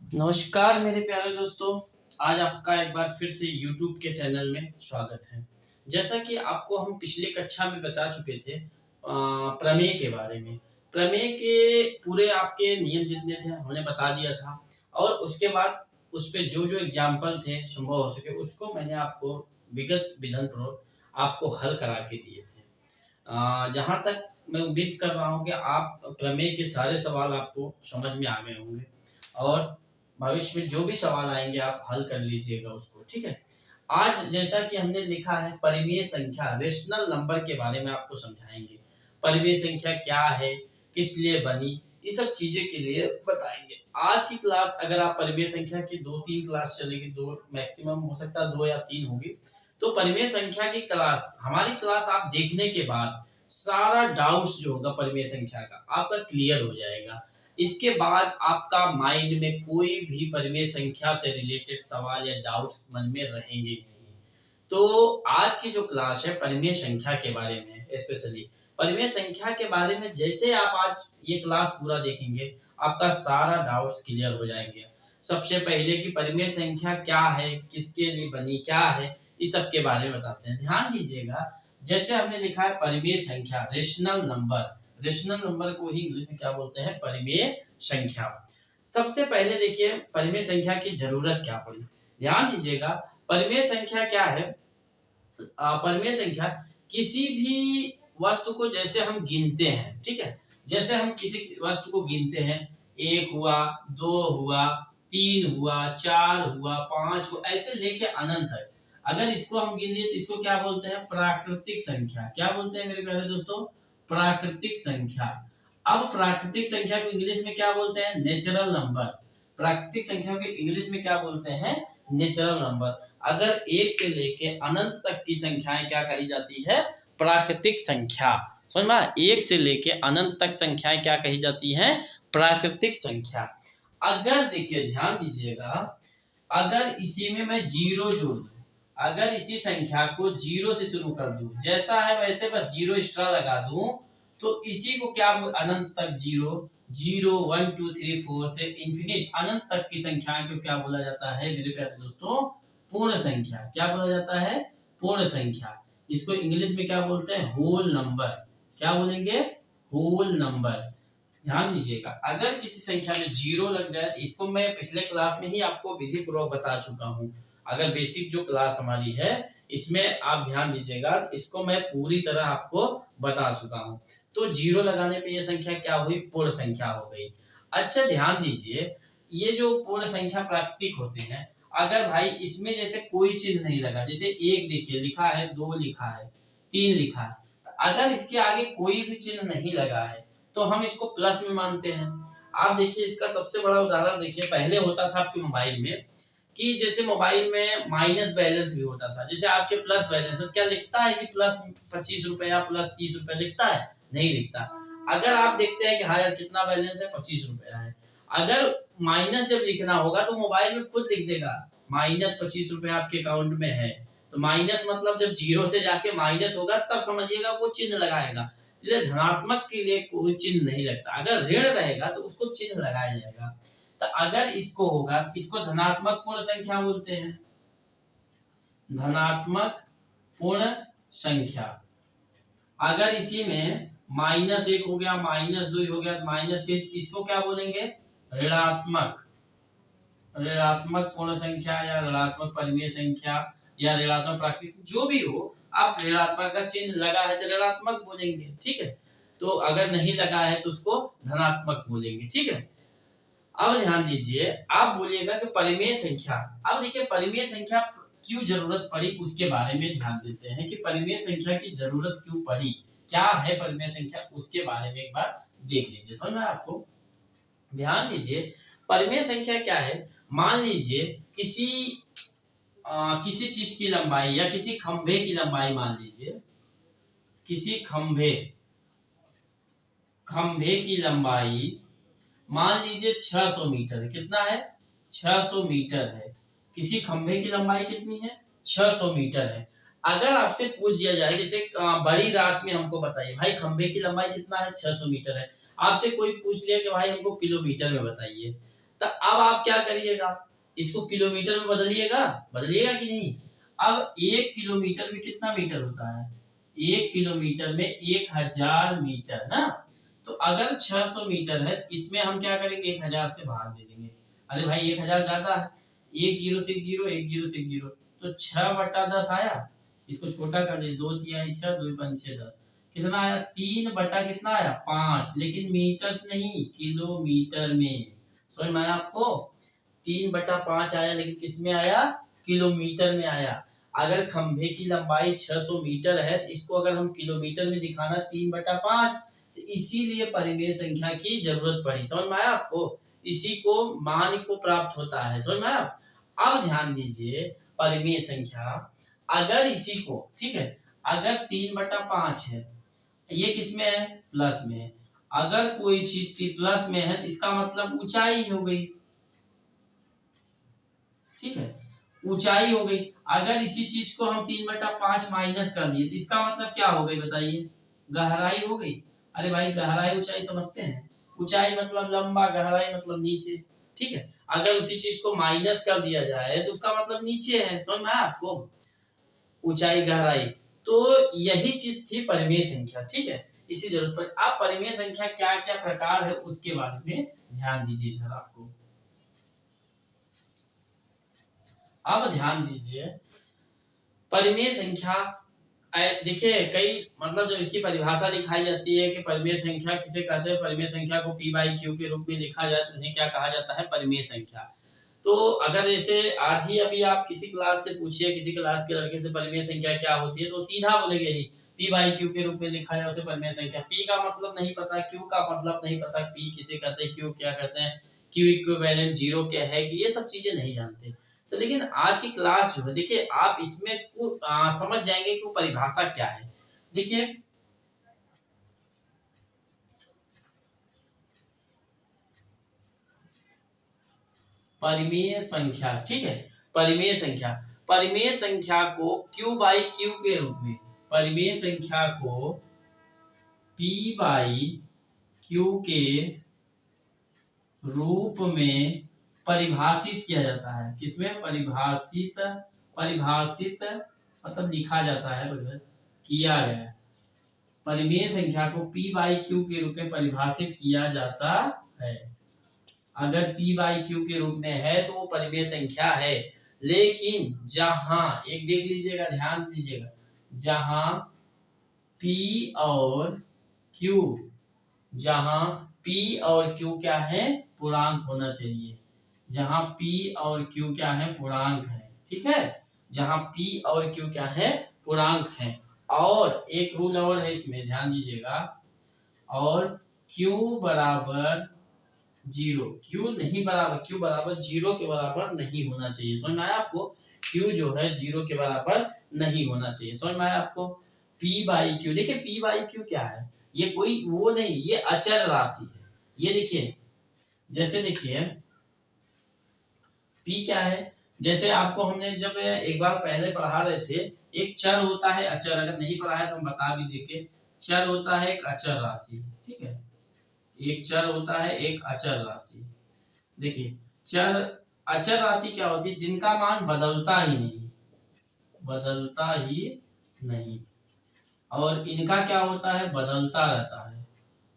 नमस्कार मेरे प्यारे दोस्तों। आज आपका एक बार फिर से YouTube के चैनल में स्वागत है। जैसा कि आपको हम पिछली कक्षा में बता चुके थे प्रमेय के बारे में। प्रमेय के पूरे आपके नियम जितने थे हमने बता दिया था और उसके बाद उस पे जो एग्जाम्पल थे संभव हो सके उसको मैंने आपको विगत विधान पूर्वक आपको हल करा के दिए थे। जहाँ तक मैं उम्मीद कर रहा हूँ कि आप प्रमेय के सारे सवाल आपको समझ में आ गए होंगे और भविष्य में जो भी सवाल आएंगे आप हल कर लीजिएगा उसको, ठीक है। आज जैसा कि हमने लिखा है परिमेय संख्या रेशनल नंबर के बारे में आपको समझाएंगे। परिमेय संख्या क्या है, किस लिए बनी, ये सब चीजें के लिए बताएंगे। आज की क्लास अगर आप परिमेय संख्या की 2-3 क्लास चलेगी, 2 मैक्सिमम हो सकता है 2 या 3 होगी। तो परिमेय संख्या की क्लास हमारी क्लास आप देखने के बाद सारा डाउट्स जो होगा परिमेय संख्या का आपका क्लियर हो जाएगा। इसके बाद आपका माइंड में कोई भी परिमेय संख्या से रिलेटेड सवाल या डाउट्स मन में रहेंगे नहीं। तो आज की जो क्लास है परिमेय संख्या के बारे में, स्पेशली परिमेय संख्या के बारे में जैसे आप आज ये क्लास पूरा देखेंगे आपका सारा डाउट्स क्लियर हो जाएंगे। सबसे पहले कि परिमेय संख्या क्या है, किसके लिए बनी, क्या है, इस सब के बारे में बताते हैं। ध्यान दीजिएगा, जैसे हमने लिखा है परिमेय संख्या रेशनल नंबर, रेशनल नंबर को ही इंग्लिश में क्या बोलते हैं, परिमेय संख्या। सबसे पहले देखिए परिमेय संख्या की जरूरत क्या पड़ी। ध्यान दीजिएगा, परिमेय संख्या क्या है। परिमेय संख्या किसी भी वस्तु को जैसे हम गिनते हैं, ठीक है, जैसे हम किसी वस्तु को गिनते हैं, 1 हुआ, 2 हुआ, 3 हुआ, 4 हुआ, 5 हुआ, ऐसे लेके अनंत तक। अगर इसको हम गिने तो इसको क्या बोलते हैं, प्राकृतिक संख्या। क्या बोलते हैं मेरे प्यारे दोस्तों, प्राकृतिक संख्या। अब प्राकृतिक संख्या को इंग्लिश में क्या बोलते हैं, नेचुरल नंबर। प्राकृतिक संख्या को इंग्लिश में क्या बोलते हैं, नेचुरल नंबर। अगर 1 से लेके अनंत तक की संख्याएं क्या कही जाती है, प्राकृतिक संख्या। समझ में, 1 से लेके अनंत तक संख्याएं क्या कही जाती हैं, प्राकृतिक संख्या। अगर देखिए ध्यान दीजिएगा, अगर इसी में मैं जीरो जोड़ दूं, अगर इसी संख्या को जीरो से शुरू कर दूं, जैसा है वैसे बस जीरो एक्स्ट्रा लगा दूं, तो इसी को क्या अनंत तक जीरो, 0 1 2 3 4 से इंफिनिट अनंत तक की संख्याएं को क्या बोला जाता है मेरे प्यारे दोस्तों, पूर्ण संख्या। क्या बोला जाता है, पूर्ण संख्या। इसको इंग्लिश में क्या बोलते हैं, होल नंबर। क्या बोलेंगे, होल नंबर। ध्यान दीजिएगा, अगर किसी संख्या में जीरो लग जाए, इसको मैं पिछले क्लास में ही आपको विधि पूर्वक बता चुका हूं। अगर बेसिक जो क्लास हमारी है इसमें आप ध्यान दीजिएगा, इसको मैं पूरी तरह आपको बता चुका हूं। तो जीरो लगाने पे ये संख्या क्या हुई, पूर्ण संख्या हो गई। अच्छा ध्यान दीजिए, ये जो पूर्ण संख्या प्राकृतिक होते हैं, अगर भाई इसमें जैसे कोई चिन्ह नहीं लगा, जैसे 1 देखिए लिखा है, 2 लिखा है, 3 लिखा है, अगर इसके आगे कोई भी चिन्ह नहीं लगा है तो हम इसको प्लस में मानते हैं। आप देखिए इसका सबसे बड़ा उदाहरण देखिए, पहले होता था आपके मोबाइल में कि जैसे मोबाइल में माइनस बैलेंस भी होता था। जैसे आपके प्लस बैलेंस क्या लिखता है कि प्लस 25 रुपए या प्लस 30 रुपए लिखता है, नहीं लिखता। अगर आप देखते हैं कि हाँ यार कितना बैलेंस है, 25 रुपया है, अगर माइनस जब लिखना होगा तो मोबाइल में खुद लिख देगा माइनस 25 रुपए आपके अकाउंट में है। तो माइनस मतलब जब जीरो से जाके माइनस होगा तब समझिएगा वो चिन्ह लगाएगा। इसलिए धनात्मक के लिए कोई चिन्ह नहीं लगता, अगर ऋण रहेगा तो उसको चिन्ह लगाया जाएगा। तो अगर इसको होगा, इसको धनात्मक पूर्ण संख्या बोलते हैं, धनात्मक पूर्ण संख्या। अगर इसी में -1 हो गया, -2 हो गया, -3, इसको क्या बोलेंगे, ऋणात्मक, ऋणात्मक पूर्ण संख्या या ऋणात्मक परिमेय संख्या या ऋणात्मक प्राकृतिक, जो भी हो, आप ऋणात्मक का चिन्ह लगा है तो ऋणात्मक बोलेंगे, ठीक है। तो अगर नहीं लगा है तो उसको धनात्मक बोलेंगे, ठीक है। अब ध्यान दीजिए, आप बोलिएगा कि परिमेय संख्या। अब देखिए परिमेय संख्या क्यों जरूरत पड़ी उसके बारे में ध्यान देते हैं कि परिमेय संख्या की जरूरत क्यों पड़ी, क्या है परिमेय संख्या, उसके बारे में एक बार देख लीजिए। समझ में आपको, ध्यान दीजिए परिमेय संख्या क्या है। मान लीजिए किसी चीज की लंबाई या किसी खंभे की लंबाई, मान लीजिए किसी खंभे की लंबाई मान लीजिए 600 मीटर है। कितना है, 600 मीटर है। किसी खंभे की लंबाई कितनी है, 600 मीटर है। अगर आपसे पूछ दिया जाए, जैसे बड़ी राशि में हमको बताइए भाई खंभे की लंबाई कितना है, 600 मीटर है, आपसे कोई पूछ लिया कि भाई हमको किलोमीटर में बताइए, तो तो अब आप क्या करिएगा, इसको किलोमीटर में बदलिएगा कि नहीं। अब 1 किलोमीटर में कितना मीटर होता है, 1 किलोमीटर में 1000 मीटर ना। तो अगर 600 मीटर है, इसमें हम क्या करेंगे, 1000 से भाग दे देंगे। अरे भाई 1000 ज्यादा है, एक जीरो से जीरो, एक जीरो से जीरो, तो 6/10 आया। इसको छोटा कर दे, 2 3 6, 2 5 6 10, कितना आया, 3 बटा कितना आया 5, लेकिन मीटर्स नहीं, किलोमीटर में। समझ में आया आपको, 3/5 आया, लेकिन किस में आया, किलोमीटर में आया। अगर खंभे की लंबाई 600 मीटर है, तो इसको अगर हम किलोमीटर में दिखाना 3/5, तो इसीलिए परिमेय संख्या की जरूरत पड़ी। समझ में आया आपको, इसी को मान को प्राप्त होता है। समझ में आया। अब ध्यान दीजिए, परिमेय संख्या अगर इसी को, ठीक है, अगर 3/5 है, ये किसमें है, प्लस में है। अगर कोई चीज प्लस में है, तो इसका मतलब ऊंचाई हो गई, ठीक है, ऊंचाई हो गई। अगर इसी चीज को हम 3/5 माइनस कर दिए, तो इसका मतलब क्या हो गई बताइए, गहराई हो गई। अरे भाई गहराई ऊंचाई समझते हैं, ऊंचाई मतलब लंबा, गहराई मतलब नीचे, ठीक है। अगर उसी चीज को माइनस कर दिया जाए, तो उसका मतलब नीचे है। समझ में आया आपको, ऊंचाई गहराई, तो यही चीज थी परिमेय संख्या, ठीक है। इसी जरूरत पर आप परिमेय संख्या क्या क्या प्रकार है उसके बारे में ध्यान दीजिए जरा। आपको अब ध्यान दीजिए, परिमेय संख्या, देखिए कई मतलब जब इसकी परिभाषा दिखाई जाती है कि परिमेय संख्या किसे कहते हैं, परिमेय संख्या को p/q के रूप में लिखा जाए तो उन्हें क्या कहा जाता है, परिमेय संख्या। तो अगर जैसे आज ही अभी आप किसी क्लास से पूछिए, किसी क्लास के लड़के से परिमेय संख्या क्या होती है, तो सीधा बोलेंगे ही p/q के रूप में लिखा जाए उसे परिमेय संख्या। p का मतलब नहीं पता, q का मतलब नहीं पता, p किसे कहते हैं, q क्या कहते हैं, q इक्विवेलेंट 0 क्या है, कि ये सब चीजें नहीं जानते। तो लेकिन आज की क्लास जो है, देखिए आप इसमें समझ जाएंगे कि वो परिभाषा क्या है। देखिए परिमेय संख्या, ठीक है, परिमेय संख्या, परिमेय संख्या को q/q के रूप में, परिमेय संख्या को p/q के रूप में परिभाषित किया जाता है। किसमें परिभाषित, परिभाषित मतलब लिखा जाता है, किया गया है। परिमेय संख्या को p/q के रूप में परिभाषित किया जाता है। अगर p/q के रूप में है तो वो परिमेय संख्या है। लेकिन जहां, एक देख लीजिएगा, ध्यान दीजिएगा, जहां p और q, जहां p और q क्या है, पूर्णांक होना चाहिए। जहां p और q क्या है, पूर्णांक है, ठीक है। जहां p और q क्या है, पूर्णांक है। और एक रूल और है इसमें, ध्यान दीजिएगा, और q बराबर 0, q नहीं बराबर, q बराबर 0 के बराबर नहीं होना चाहिए। समझ में आया आपको, q जो है 0 के बराबर नहीं होना चाहिए। समझ में आया आपको। p/q, देखिए p/q क्या है, ये कोई वो नहीं, ये अचर राशि है। ये देखिए, जैसे देखिए p क्या है, जैसे आपको हमने जब एक बार पहले पढ़ा रहे थे, एक चर होता है अचर, अगर नहीं पढ़ा है तो हम बता भी देंगे। चर होता है एक अचर राशि, ठीक है, एक चर होता है एक अचर राशि। देखिए चर, अचर राशि क्या होती है, जिनका मान बदलता ही नहीं, बदलता ही नहीं, और इनका क्या होता है, बदलता रहता है।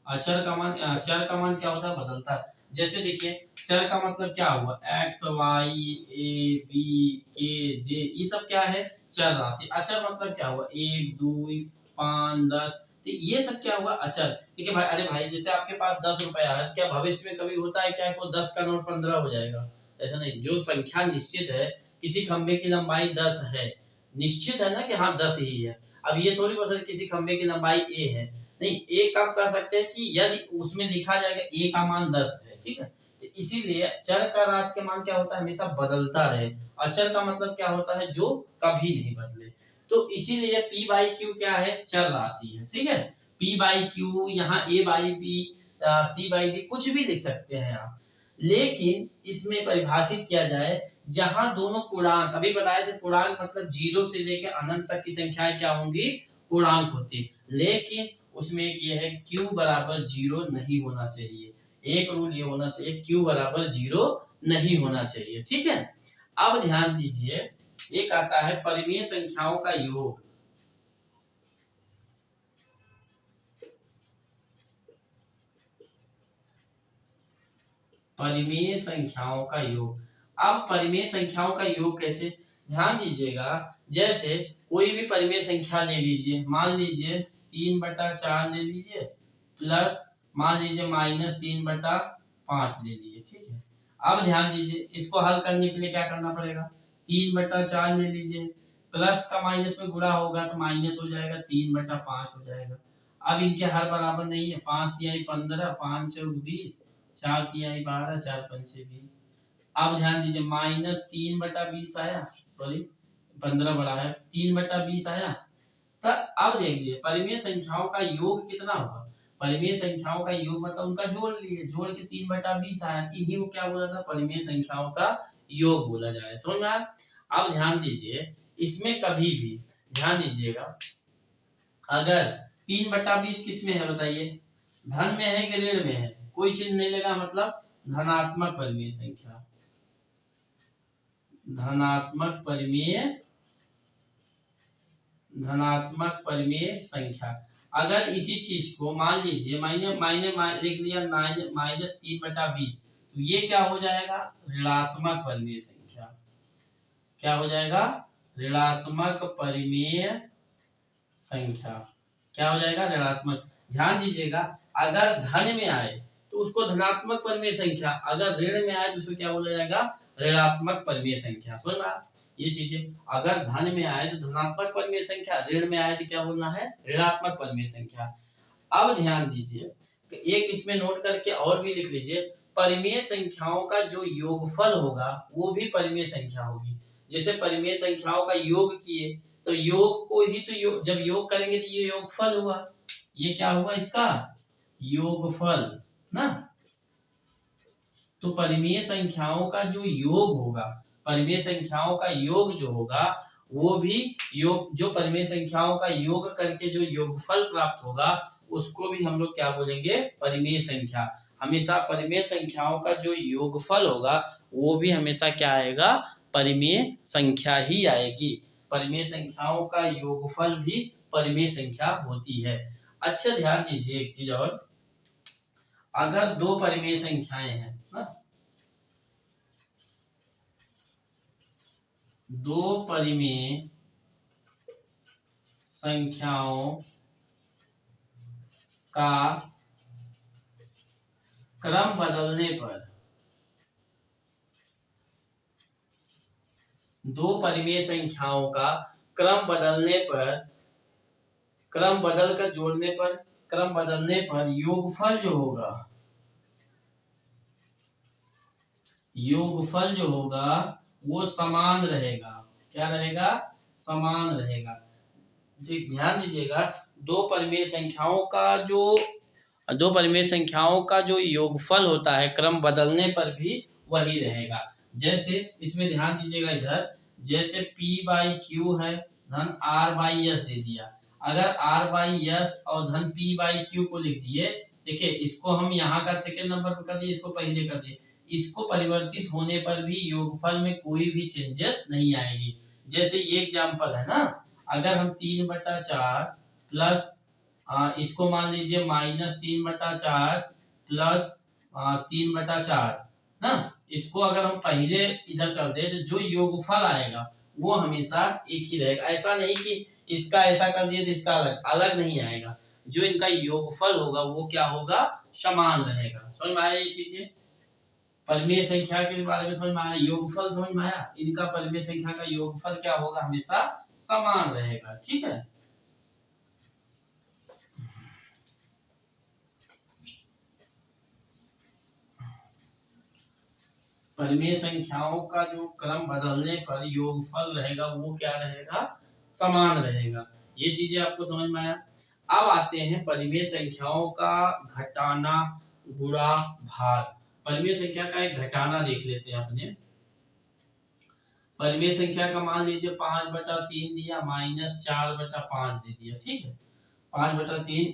अचर का मान, चर का मान क्या होता है, बदलता है। जैसे देखिए चर का मतलब क्या हुआ, x y a b k j, ये सब क्या है, चर राशि। अचर मतलब क्या हुआ, 1 2 5 10, तो ये सब क्या हुआ, अचर। ठीक है भाई, अरे भाई जैसे आपके पास 10 रुपया है, क्या भविष्य में कभी होता है क्या को 10 का नोट 15 हो जाएगा, ऐसा नहीं। जो संख्या निश्चित है, किसी खंबे की लंबाई 10 है, निश्चित है ना कि हाँ 10 ही है। अब ये थोड़ी बोल सकते किसी खंबे की लंबाई a है, नहीं, एक आप कह सकते हैं कि यदि उसमें लिखा जाएगा a का मान 10 है, ठीक है, तो इसीलिए चर का राशि का मान क्या होता है, हमेशा बदलता रहे। अचर का मतलब क्या होता है, जो कभी नहीं बदले। तो इसीलिए p/q क्या है, चर राशि है, ठीक है। p/q, यहाँ a/b, c/d कुछ भी लिख सकते हैं आप, लेकिन इसमें परिभाषित किया जाए जहां दोनों पूर्णांक, अभी बताए थे पूर्णांक मतलब 0 से लेकर अनंत तक की संख्याएं क्या होंगी, पूर्णांक होती, लेकिन उसमें एक ये है q बराबर 0 नहीं होना चाहिए। एक रूल ये होना चाहिए, q बराबर 0 नहीं होना चाहिए। ठीक है, अब ध्यान दीजिए, एक आता है परिमेय संख्याओं का योग। परिमेय संख्याओं का योग। अब परिमेय संख्याओं का योग कैसे, ध्यान दीजिएगा, जैसे कोई भी परिमेय संख्या ले लीजिए, मान लीजिए 3/4 ले लीजिए, प्लस मान लीजिए -3/5 ले लीजिए। ठीक है, अब ध्यान दीजिए, इसको हल करने के लिए क्या करना पड़ेगा, 3/4 ले लीजिए, प्लस का माइनस में गुणा होगा तो माइनस हो जाएगा, 3/5 हो जाएगा। अब इनके हर बराबर नहीं है, 5 तिहाई 15, 5 चौक 20, 4 तिहाई 12, 4 पंचे 20। अब ध्यान दीजिए, -3/20 आया, सॉरी 15 बड़ा है, 3/20 आया। तब अब देखिए परिमेय संख्याओं का योग कितना होगा, परिमेय संख्याओं का योग मतलब उनका जोड़ लिए, जोड़ के 3/20 आया, इन्हीं को क्या बोला था, परिमेय संख्याओं का योग बोला जाए। समझ में आया। अब ध्यान दीजिए, इसमें कभी भी ध्यान दीजिएगा, अगर 3/20 किस में है बताइए, धन में है कि ऋण में है, कोई चिन्ह नहीं लगा, मतलब धनात्मक परिमेय संख्या, धनात्मक परिमेय संख्या। अगर इसी चीज को मान लीजिए मैंने मैंने लिख लिया -3/20, तो ये क्या हो जाएगा, ऋणात्मक परिमेय संख्या। क्या हो जाएगा, ऋणात्मक परिमेय संख्या। क्या हो जाएगा, ऋणात्मक। ध्यान दीजिएगा, अगर धन में आए तो उसको धनात्मक परिमेय संख्या, अगर ऋण में आए तो उसको क्या बोला जाएगा, ऋणात्मक परिमेय संख्या। समझ में, ये चीजें अगर धन में आए तो धनात्मक परिमेय संख्या, ऋण में आए तो क्या बोलना है, ऋणात्मक परिमेय संख्या। अब ध्यान दीजिए, एक इसमें नोट करके और भी लिख लीजिए, परिमेय संख्याओं का जो योगफल होगा वो भी परिमेय संख्या होगी। जैसे परिमेय संख्याओं का योग किए तो योग को ही तो जब योग करेंगे तो ये योगफल हुआ, ये क्या हुआ, इसका योगफल ना। तो परिमेय संख्याओं का जो योग होगा, परिमेय संख्याओं का योग जो होगा वो भी योग, जो परिमेय संख्याओं का योग करके जो योगफल प्राप्त होगा उसको भी हम लोग क्या बोलेंगे, परिमेय संख्या। हमेशा परिमेय संख्याओं का जो योगफल होगा वो भी हमेशा क्या आएगा, परिमेय संख्या ही आएगी। परिमेय संख्याओं का योगफल भी परिमेय संख्या होती है। अच्छा ध्यान दीजिए एक चीज और, अगर दो परिमेय संख्याएं हैं ना, दो परिमेय संख्याओं का क्रम बदलने पर, दो परिमेय संख्याओं का क्रम बदलने पर, क्रम बदल कर जोड़ने पर, क्रम बदलने पर योगफल जो होगा, योगफल जो होगा वो समान रहेगा। क्या रहेगा, समान रहेगा। ध्यान दीजिएगा, दो परिमेय संख्याओं का जो योगफल होता है क्रम बदलने पर भी वही रहेगा। जैसे इसमें ध्यान दीजिएगा, इधर जैसे p/q है, धन r/s दे दिया, अगर r/s और धन p/q को लिख दिए, देखिए इसको हम यहाँ का सेकेंड नंबर पर कर दिए, इसको पहले कर दिए, इसको परिवर्तित होने पर भी योगफल में कोई भी चेंजेस नहीं आएगी। जैसे ये एग्जांपल है ना, अगर हम 3/4 प्लस इसको मान लीजिए -3/4 प्लस 3/4 ना, इसको अगर हम पहले इधर कर दे तो जो योगफल आएगा वो हमेशा एक ही रहेगा। ऐसा नहीं कि इसका ऐसा कर दिए तो इसका अलग अलग नहीं आएगा, जो इनका योगफल होगा वो क्या होगा, समान रहेगा। समझ में आया ये चीजें, परिमेय संख्या के बारे में समझ में आया, योगफल समझ में आया, इनका परिमेय संख्या का योगफल क्या होगा, हमेशा समान रहेगा। ठीक है, परिमेय संख्याओं का जो क्रम बदलने पर योगफल रहेगा वो क्या रहेगा, समान रहेगा। ये चीजें आपको समझ में आया। अब आते हैं परिमेय संख्याओं का घटाना, गुणा, भाग। परिमेय संख्या का एक घटाना देख लेते हैं अपने। परिमेय संख्या का मान लीजिए 5/3 दिया, -4/5 दे दिया। ठीक है, 5/3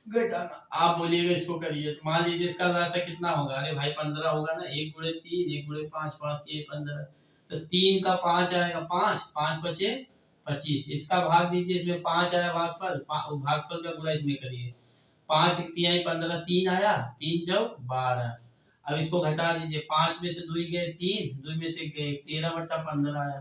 घटाना। आप बोलिएगा इसको करिए, तो मान लीजिए इसका रास्ता कितना होगा, अरे भाई 15 होगा ना, 1 गुणे 3 1 गुणे 5 5 ये 15, तो 3 का 5 आएगा, 5 5 बचे 25, इसका भाग दीजिए, इसमें 5 आया भागफल, भागफल का गुणा इसमें करिए, 5 तिहाई 15, 3 आया, 3 चौक 12। अब इसको घटा दीजिए, 5 में से 2 गए 3, 2 में से गए 13/15 आया।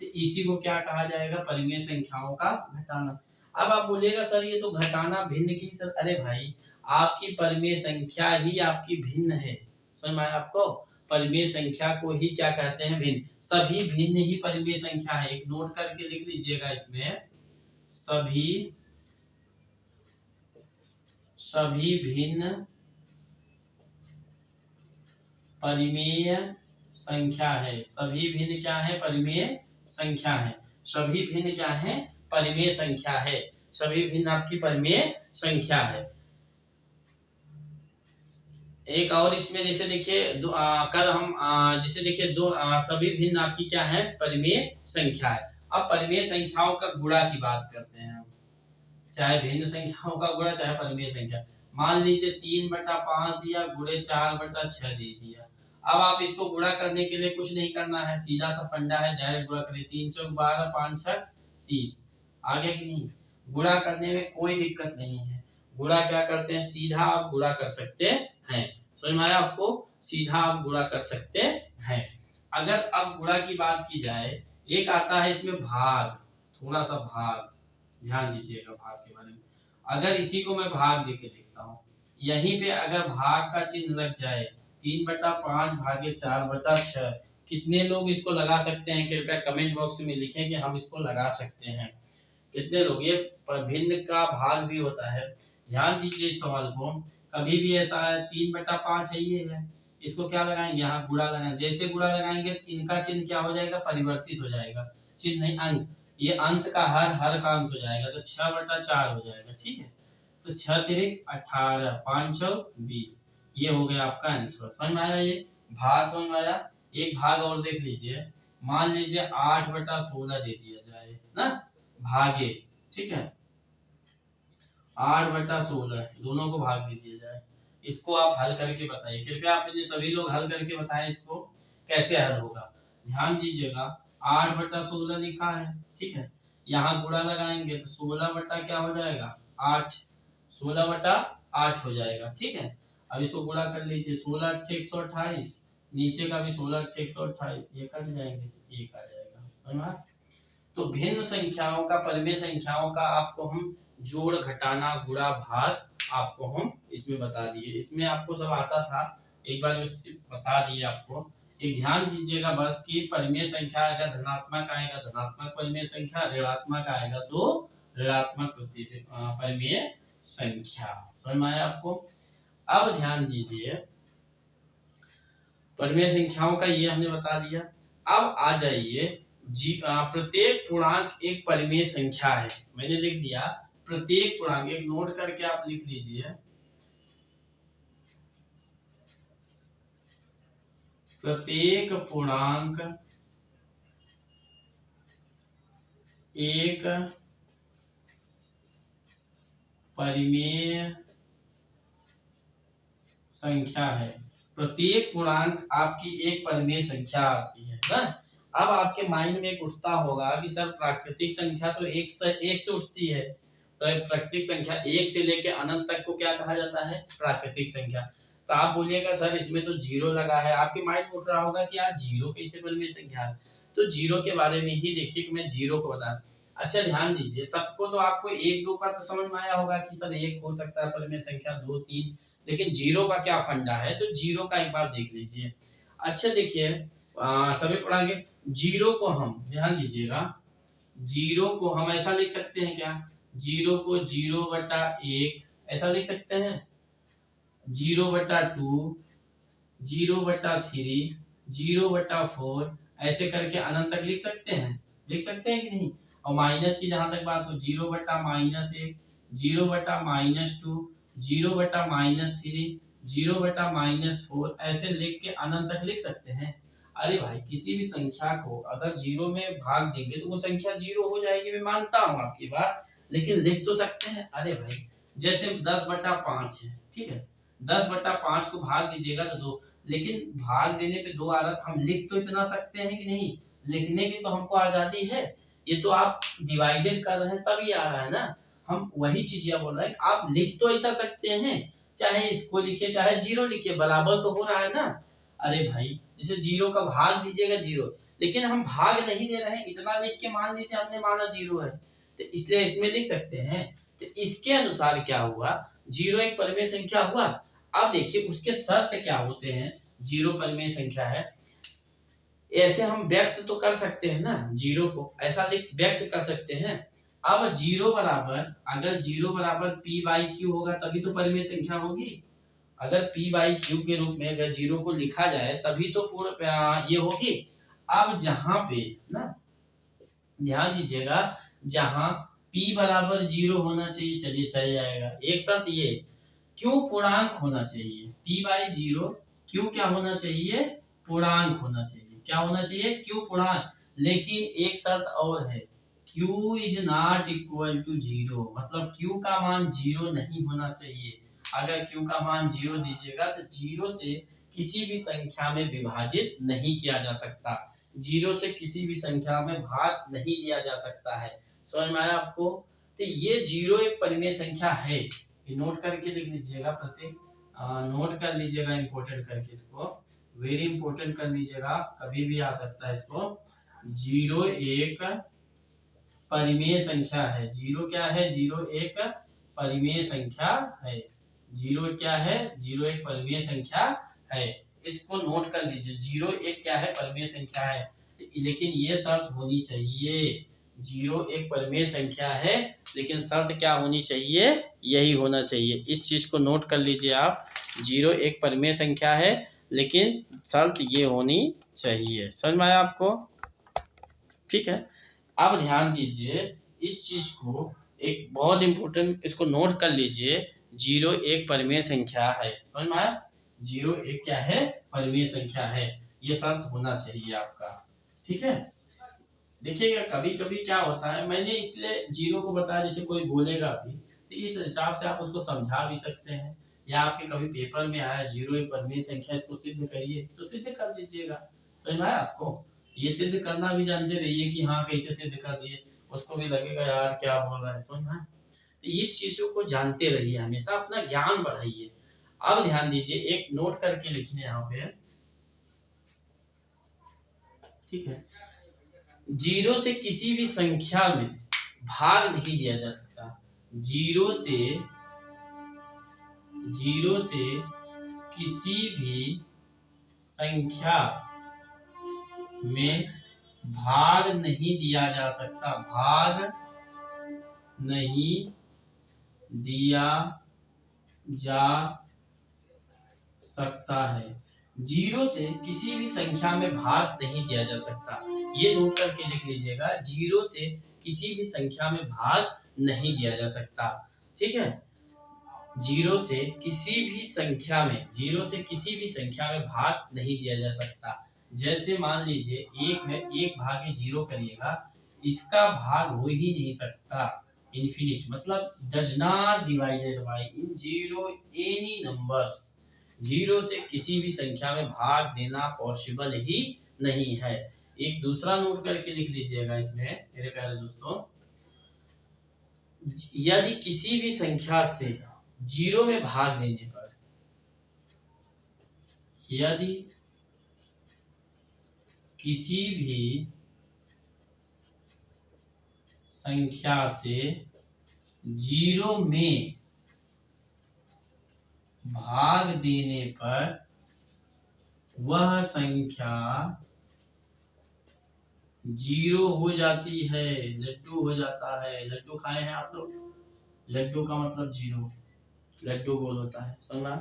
तो इसी को क्या कहा जाएगा, परिमेय संख्याओं का घटाना। अब आप बोलिएगा सर ये तो घटाना भिन्न की सर, अरे भाई आपकी परिमेय संख्या ही आपकी भिन्न है, समझ में आया आपको। परिमेय संख्या को ही क्या कहते हैं, भिन्न। सभी भिन्न ही परिमेय संख्या है, एक नोट करके लिख लीजिएगा इसमें, सभी भिन्न परिमेय संख्या है। सभी भिन्न क्या है, परिमेय संख्या है। सभी भिन्न क्या है, परिमेय संख्या है। सभी भिन्न आपकी परिमेय संख्या है। एक और इसमें जैसे देखिए कल हम जैसे देखिए सभी भिन्न आपकी क्या है, परिमेय संख्या है। अब परिमेय संख्याओं का गुणा की बात करते हैं हम, चाहे भिन्न संख्याओं का गुणा चाहे परिमेय संख्या। मान लीजिए 3/5 दिया गुणे 4/6 दे दिया। अब आप इसको गुणा करने के लिए कुछ नहीं करना है, सीधा सा फंडा है, डायरेक्ट गुणा करिए, 3 चौक 12 5 6 30, आगे की नहीं। गुणा करने में कोई दिक्कत नहीं है, गुणा क्या करते हैं, सीधा आप गुणा कर सकते हैं, समझ में आया आपको, सीधा आप गुणा कर सकते हैं। अगर अब गुणा की बात की जाए, एक आता है इसमें भाग, थोड़ा सा भाग ध्यान दीजिएगा भाग के बारे में। अगर इसी को मैं भाग देके लिखता हूँ, यहीं पे अगर भाग का चिन्ह लग जाए, 3/5 भागे 4/6, कितने लोग इसको लगा सकते हैं, कृपया कमेंट बॉक्स में लिखें कि हम इसको लगा सकते हैं, कितने लोग। ये भिन्न का भाग भी होता है, ध्यान दीजिए इस सवाल को। कभी भी ऐसा है 3/5 है, ये है, इसको क्या लगाएंगे, यहाँ गुणा लगाएंगे, जैसे गुणा लगाएंगे इनका चिन्ह क्या हो जाएगा, परिवर्तित हो जाएगा, चिन्ह नहीं अंक, ये अंश का हर का अंश हो जाएगा, तो 6/4 हो जाएगा, ठीक है। तो 6 तिरिक 18 5 चौक 20, ये हो गया आपका आंसर। समझ में आया, ये भाग समझ में आया। एक भाग और देख लीजिए, मान लीजिए 8/16 दे दिया जाए ना, भागे, ठीक है, 8/16 दोनों को भाग दे दिया जाए। इसको आप हल करके बताइए, कृपया आप मुझे सभी लोग हल करके बताएं इसको कैसे हल होगा। ध्यान दीजिएगा, 8/16 लिखा है, ठीक है, यहाँ गुणा लगाएंगे तो 16 बटा क्या हो जाएगा 8, 16/8 हो जाएगा, ठीक है। अब इसको गुणा कर लीजिए, 16 8 128, नीचे का भी 16 8 128, ये कट जाएंगे, एक आ जाएगा, समझ में। तो भिन्न संख्याओं का, परिमेय संख्याओं का आपको हम जोड़ घटाना गुणा भाग आपको हम इसमें बता दिए, इसमें आपको सब आता था, एक बार बता दिए आपको। एक ध्यान दीजिएगा बस कि परिमेय संख्या आएगा धनात्मक आएगा धनात्मक परिमेय संख्या, ऋणात्मक आएगा तो ऋणात्मक परिमेय संख्या, समझ में आया आपको। अब ध्यान दीजिए, परिमेय संख्याओं का ये हमने बता दिया। अब आ जाइए प्रत्येक पूर्णांक एक परिमेय संख्या है, मैंने लिख दिया प्रत्येक पूर्णांक, एक नोट करके आप लिख लीजिए, प्रत्येक पूर्णांक एक परिमेय संख्या है। प्रत्येक पूर्णांक आपकी एक परिमेय संख्या आती है ना। अब आपके माइंड में एक उठता होगा कि सर प्राकृतिक संख्या तो एक से उठती है, तो प्राकृतिक संख्या एक से लेकर अनंत तक को क्या कहा जाता है, प्राकृतिक संख्या। तो आप बोलिएगा सर इसमें तो जीरो लगा है, आपके माइंड में उठ रहा होगा कि यार जीरो कैसे परिमेय संख्या है। तो जीरो के बारे में ही देखिए कि मैं जीरो को बता। अच्छा ध्यान दीजिए, सबको तो आपको 1 2 का तो समझ में आया होगा कि सर एक हो सकता है परिमेय संख्या, 2 3, लेकिन जीरो का क्या फंडा है, तो जीरो का एक बार देख लीजिए। अच्छा देखिए सभी पढ़ाएंगे, जीरो को हम ध्यान दीजिएगा, जीरो को हम ऐसा लिख सकते हैं क्या, जीरो को 0/1 ऐसा लिख सकते हैं, 0/2, 0/3, 0/4 ऐसे करके अनंत तक लिख सकते हैं, लिख सकते हैं कि नहीं। और माइनस की जहां तक बात हो, 0/-1, 0/-2, 0/-3, 0/-4 ऐसे लिख के अनंत तक लिख सकते हैं। अरे भाई किसी भी संख्या को अगर जीरो में भाग देंगे तो वो संख्या जीरो हो जाएगी, मैं मानता हूँ आपकी बात, लेकिन लिख तो सकते हैं। अरे भाई जैसे 10/5 है, ठीक है, 10/5 को भाग दीजिएगा तो 2, लेकिन भाग देने पे 2 आ रहा, हम लिख तो इतना सकते हैं कि नहीं, लिखने की तो हमको आजादी है। ये तो आप डिवाइडेड कर रहे हैं तभी आ रहा है ना, हम वही चीज ये बोल रहे हैं, आप लिख तो ऐसा सकते हैं, चाहे इसको लिखे चाहे जीरो लिखिए, बराबर तो हो रहा है ना। अरे भाई जैसे जीरो का भाग दीजिएगा जीरो, लेकिन हम भाग नहीं दे रहे हैं, इतना लिख के मान लीजिए हमने माना जीरो है, तो इसलिए इसमें लिख सकते हैं। तो इसके अनुसार क्या हुआ, जीरो एक परिमेय संख्या हुआ। अब देखिए उसके शर्त क्या होते हैं, जीरो परिमेय संख्या है, ऐसे हम व्यक्त तो कर सकते हैं ना, जीरो को ऐसा लिख व्यक्त कर सकते हैं। अब जीरो बराबर, अगर जीरो बराबर पी बाई क्यू होगा तभी तो परिमेय संख्या होगी। अगर पी बाई क्यू के रूप में अगर जीरो को लिखा जाए तभी तो पूर्ण ये होगी। अब जहां पे ना ध्यान दीजिएगा, जहां p बराबर जीरो होना चाहिए, चलिए चल जाएगा, एक साथ ये क्यों पूर्णांक होना चाहिए, p बाई जीरो क्यों क्या होना चाहिए, पूर्णांक होना चाहिए, क्या होना चाहिए, क्यों पूर्णांक। लेकिन एक शर्त और है, q is not equal to zero, मतलब q का मान जीरो नहीं होना चाहिए। अगर q का मान जीरो दीजिएगा तो जीरो से किसी भी संख्या में विभाजित नहीं किया जा सकता, जीरो से किसी भी संख्या में भाग नहीं लिया जा सकता है। समझ में आया आपको। तो ये जीरो एक परिमेय संख्या है, ये नोट करके लिख लीजिएगा, प्रत्येक नोट कर लीजिएगा, इंपोर्टेंट करके इसको, वेरी इंपोर्टेंट कर लीजिएगा, कभी भी आ सकता है इसको। जीरो एक परिमेय संख्या है, जीरो क्या है, जीरो एक परिमेय संख्या है, जीरो क्या है, जीरो एक परिमेय संख्या है, इसको नोट कर लीजिए, जीरो एक क्या है, परिमेय संख्या है। लेकिन ये शर्त होनी चाहिए, जीरो एक परिमेय संख्या है, लेकिन शर्त क्या होनी चाहिए, यही होना चाहिए, इस चीज को नोट कर लीजिए आप, जीरो एक परिमेय संख्या है लेकिन शर्त ये होनी चाहिए। समझ में आया आपको, ठीक है। अब ध्यान दीजिए इस चीज को, एक बहुत इंपॉर्टेंट, इसको नोट कर लीजिए, जीरो एक परिमेय संख्या है, समझ में आया, जीरो एक क्या है, परिमेय संख्या है, ये शर्त होना चाहिए आपका, ठीक है। देखिएगा कभी कभी क्या होता है, मैंने इसलिए जीरो को बताया, जैसे कोई बोलेगा भी तो इस हिसाब से आप उसको समझा भी सकते हैं, या आपके कभी पेपर में आया जीरो एक परिमेय संख्या, इसको सिद्ध करिए तो सिद्ध कर दीजिएगा। समझ में आया आपको, ये सिद्ध करना भी जानते रहिए कि हाँ कैसे सिद्ध कर दिए, उसको भी लगेगा यार क्या बोल रहा है, समझ में। तो इस चीजों को जानते रहिए, हमेशा अपना ज्ञान बढ़ाइए। अब ध्यान दीजिए, एक नोट करके लिखने यहाँ पे, ठीक है, जीरो से किसी भी संख्या में भाग नहीं दिया जा सकता, जीरो से किसी भी संख्या में भाग नहीं दिया जा सकता, भाग नहीं दिया जा सकता है, जीरो से किसी भी संख्या में भाग नहीं दिया जा सकता, ये नोट करके लिख लीजिएगा, जीरो से किसी भी संख्या में भाग नहीं दिया जा सकता, ठीक है। जीरो से किसी भी संख्या में, जीरो से किसी भी संख्या में भाग नहीं दिया जा सकता। जैसे मान लीजिए एक है, एक भागे जीरो करिएगा, इसका भाग हो ही नहीं सकता, इन्फिनिट, मतलब does not divided by in zero any numbers, zero से किसी भी संख्या में भाग देना पॉसिबल ही नहीं है। एक दूसरा नोट करके लिख लीजिएगा इसमें मेरे प्यारे दोस्तों, यदि किसी भी संख्या से जीरो में भाग देने पर, यदि किसी भी संख्या से जीरो में भाग देने पर वह संख्या जीरो हो जाती है, लड्डू हो जाता है, लड्डू खाए हैं आप लोग, लड्डू का मतलब जीरो, लड्डू गोल होता है, समझना।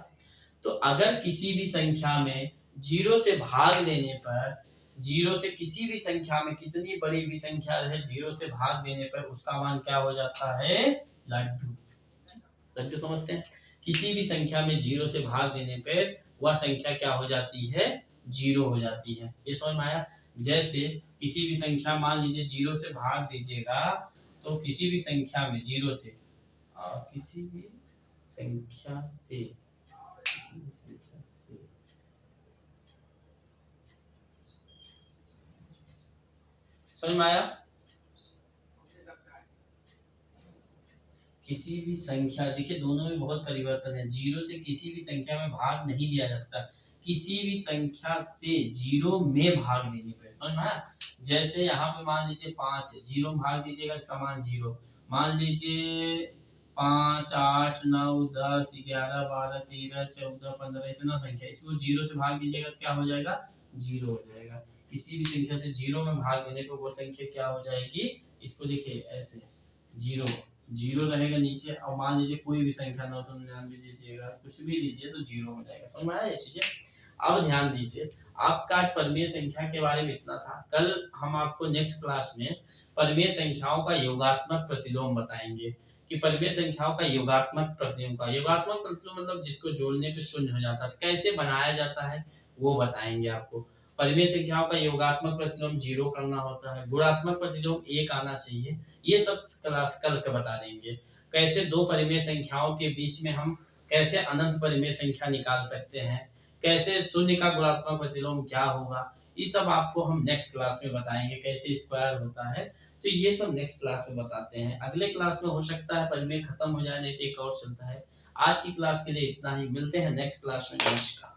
तो अगर किसी भी संख्या में जीरो से भाग लेने पर, जीरो से किसी भी संख्या में कितनी बड़ी भी संख्या है, जीरो से भाग देने पर उसका मान क्या हो जाता है, लड्डू, लड्डू समझते हैं। किसी भी संख्या में जीरो से भाग देने पर वह संख्या क्या हो जाती है, जीरो हो जाती है, ये समझ में आया। जैसे किसी भी संख्या मान लीजिए जीरो से भाग दीजिएगा, तो किसी भी संख्या में जीरो से किसी भी संख्या से, किसी भी संख्या से समझ में आया? किसी भी संख्या, देखिए दोनों में बहुत परिवर्तन है। जीरो से किसी भी संख्या में भाग नहीं दिया जा सकता, किसी भी संख्या से जीरो में भाग देने पर, समझ में आया? जैसे यहाँ पे मान लीजिए 5 है, जीरो में भाग दीजिएगा, इसका मान जीरो। मान लीजिए 5, 8, 9, 10, 11, 12, 13, 14, 15 इतना संख्या, इसको जीरो से भाग दीजिएगा तो क्या हो जाएगा? जीरो हो जाएगा। किसी भी संख्या से जीरो में भाग देने पर वो संख्या क्या हो जाएगी? इसको देखिए ऐसे, जीरो, जीरो रहेगा नीचे, और मान लीजिए कोई भी संख्या 999 लीजिएगा, कुछ भी लीजिए तो जीरो हो जाएगा। समझ में आया ये चीजें? अब ध्यान दीजिए, आपका आज परिमेय संख्या के बारे में इतना था। कल हम आपको नेक्स्ट क्लास में परिमेय संख्याओं का योगात्मक प्रतिलोम बताएंगे कि परिमेय संख्याओं का योगात्मक प्रतिलोम मतलब जिसको जोड़ने पे शून्य हो जाता है, कैसे बनाया जाता है वो बताएंगे आपको। परिमेय संख्याओं का योगात्मक प्रतिलोम जीरो करना होता है, गुणात्मक प्रतिलोम 1 आना चाहिए। ये सब क्लास कल का बता देंगे। कैसे दो परिमेय संख्याओं के बीच में हम कैसे अनंत परिमेय संख्या निकाल सकते हैं, कैसे शून्य का गुणात्मक प्रतिलोम क्या होगा, ये सब आपको हम नेक्स्ट क्लास में बताएंगे। कैसे स्क्वायर होता है, तो ये सब नेक्स्ट क्लास में बताते हैं। अगले क्लास में हो सकता है परिमेय खत्म हो जाए, नहीं तो एक और चलता है। आज की क्लास के लिए इतना ही, मिलते हैं नेक्स्ट क्लास में। नमस्कार।